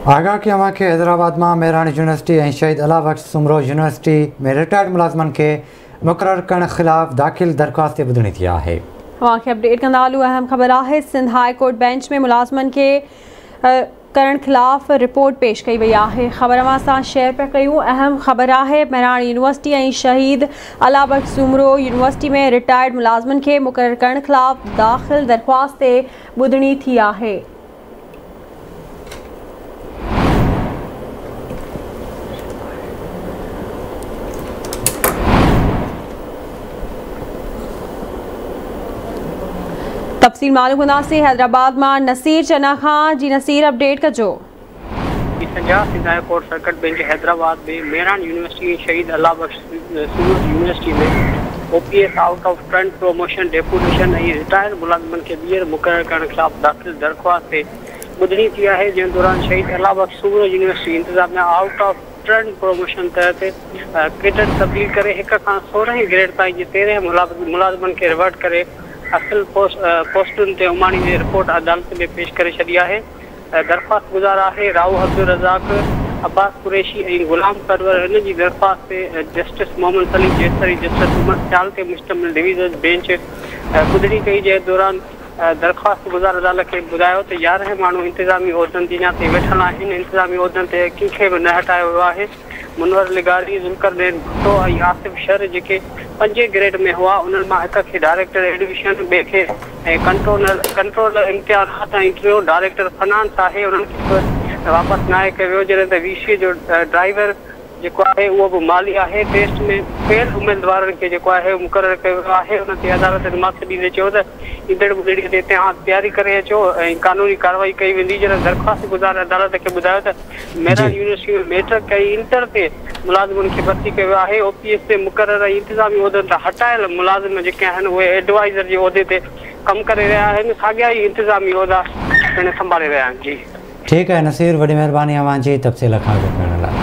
आगाह की अमा के हैदराबाद में मेहरान यूनिवर्सिटी और शहीद अलाबख्श सुमरो यूनिवर्सिटी में रिटायर्ड मुलाजमन के मुकर्रर करण खिलाफ दाखिल दरख्वास्त बुधनी थी है। अपडेट कंदालू अहम खबर है। सिंध हाई कोर्ट बेंच में मुलाजमन के करण खिलाफ रिपोर्ट पेश कई वही है। खबर असां शेयर पे कयूं। अहम खबर है मेहरान यूनिवर्सिटी और शहीद अलाबख्श सुमरो यूनिवर्सिटी में रिटायर्ड मुलाजमन के मुकर्रर करण खिलाफ दाखिल दरख्वास्त बुधनी थी है। तफसील मालूम होना से हैदराबाद में नसीर चना खान जी। नसीर अपडेट कजो। Sindh high court circuit bench Hyderabad में मेहरान यूनिवर्सिटी शहीद अलाबख्श सुमरो यूनिवर्सिटी में OPS out of turn promotion deputation retired मुलाजमन के ॿीहर मुक़ररु करण खिलाफ दाखिल दरख्वास्त बुधनी थी है। जिन दौरान शहीद अलाबख्श सुमरो यूनिवर्सिटी इंतजामिया आउट ऑफ टर्न प्रमोशन तहत कैडर तब्दील करे 1 खां 16 ग्रेड ताईं जे 13 मुलाजमन के रिवर्ट करे असल पोस्टुन ते उमाणी जी रिपोर्ट अदालत में पेश करे छड़ी है। दरख्वास्त गुज़ार है राउ अब्दुल रज़ाक, अब्बास कुरैशी और गुलाम परवर। इन की दरख्वास्त से जस्टिस मोहम्मद सलीम जेसरी जस्टिस उमर ख्याल ते मुश्तमिल डिवीजन बेंच बुधनी कई जे दौरान दरख्वास्त गुज़ार अदालत के बुधायो तो 11 मानू इंतजामी उहदन जी ते वेठल आहिन। इंतजामी उहदन ते कंहिंखे भी न हटायो वियो है। मुनवर लिगारी, ज़ुल्करनैन भुट्टो और आसिफ शर जेके 5 ग्रेड में हुआ उन्हनि मां हिक खे डायरेक्टर एडमिशन, ॿिए खे कंट्रोलर इम्तिहानात ऐं टियों डायरेक्टर फाइनेंस है। उन्हनि खे वापसि न कयो वियो। जॾहिं त VC जो ड्राइवर जेको आहे उहो बि माली है। टेस्ट में फेल उम्मीदवारनि खे जेको आहे मुक़ररु कयो वियो आहे। उन ते अदालत मार्क्स ॾींदे चयो त ईंदड़ ॿुधड़ीअ ते तव्हां तयारी करे अचो ऐं कानूनी कार्रवाई कई वेंदी। जॾहिं दरख्वास्त गुज़ार अदालत खे ॿुधायो त मेहरान यूनिवर्सिटी में मैट्रिक कई इंटर ते मुलाज़िमनि खे भर्ती कयो वियो आहे। OPS ते मुक़ररु इंतज़ामी उहदनि ते हटायल मुलाज़िम जेके आहिनि उहे एडवाइज़र जे उहदे ते कमु करे रहिया आहिनि। साॻिया ई इंतज़ामी उहदा पिणु संभाले रहिया आहिनि। जी ठीक है नसीर, वॾी महिरबानी अवां जी तफ़सील खां करण लाइ।